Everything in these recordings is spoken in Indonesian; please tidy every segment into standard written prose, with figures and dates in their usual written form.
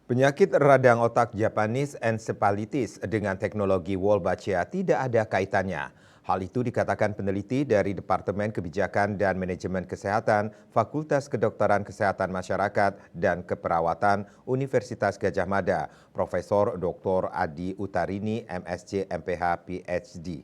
Penyakit radang otak Japanese encephalitis dengan teknologi Wolbachia tidak ada kaitannya. Hal itu dikatakan peneliti dari Departemen Kebijakan dan Manajemen Kesehatan Fakultas Kedokteran Kesehatan Masyarakat dan Keperawatan Universitas Gadjah Mada, Profesor Dr. Adi Utarini, MSc, MPh, PhD.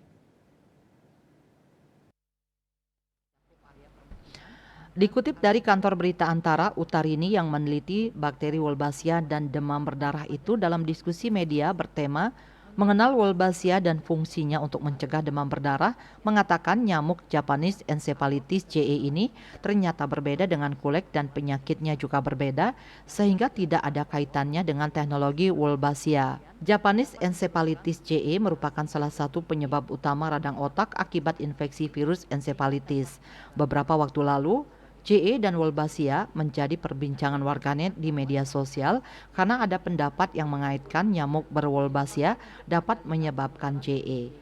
Dikutip dari kantor berita Antara, Utarini yang meneliti bakteri Wolbachia dan demam berdarah itu dalam diskusi media bertema mengenal Wolbachia dan fungsinya untuk mencegah demam berdarah, mengatakan nyamuk Japanese encephalitis JE ini ternyata berbeda dengan kulek dan penyakitnya juga berbeda, sehingga tidak ada kaitannya dengan teknologi Wolbachia. Japanese encephalitis JE merupakan salah satu penyebab utama radang otak akibat infeksi virus encephalitis. Beberapa waktu lalu, JE dan Wolbachia menjadi perbincangan warganet di media sosial karena ada pendapat yang mengaitkan nyamuk berwolbachia dapat menyebabkan JE.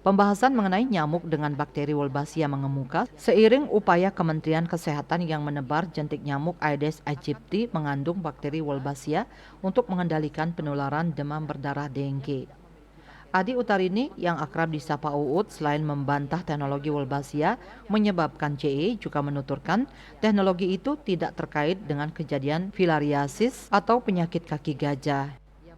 Pembahasan mengenai nyamuk dengan bakteri Wolbachia mengemuka seiring upaya Kementerian Kesehatan yang menebar jentik nyamuk Aedes aegypti mengandung bakteri Wolbachia untuk mengendalikan penularan demam berdarah dengue. Adi Utarini yang akrab disapa Uut selain membantah teknologi Wolbachia menyebabkan JE juga menuturkan teknologi itu tidak terkait dengan kejadian filariasis atau penyakit kaki gajah.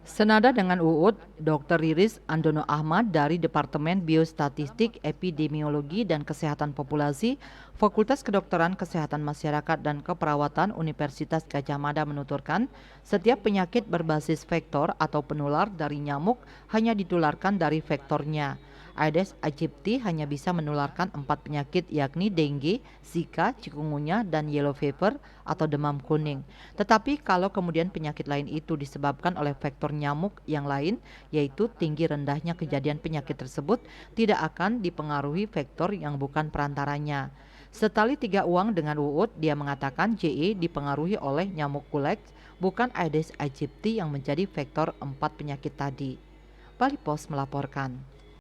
Senada dengan Uut, Dr. Riris Andono Ahmad dari Departemen Biostatistik, Epidemiologi dan Kesehatan Populasi, Fakultas Kedokteran Kesehatan Masyarakat dan Keperawatan Universitas Gadjah Mada menuturkan, setiap penyakit berbasis vektor atau penular dari nyamuk hanya ditularkan dari vektornya. Aedes aegypti hanya bisa menularkan 4 penyakit yakni dengue, Zika, chikungunya, dan yellow fever atau demam kuning. Tetapi kalau kemudian penyakit lain itu disebabkan oleh vektor nyamuk yang lain, yaitu tinggi rendahnya kejadian penyakit tersebut tidak akan dipengaruhi vektor yang bukan perantaranya. Setali tiga uang dengan Uut, dia mengatakan JE dipengaruhi oleh nyamuk kulek, bukan Aedes aegypti yang menjadi vektor 4 penyakit tadi. Bali Post melaporkan.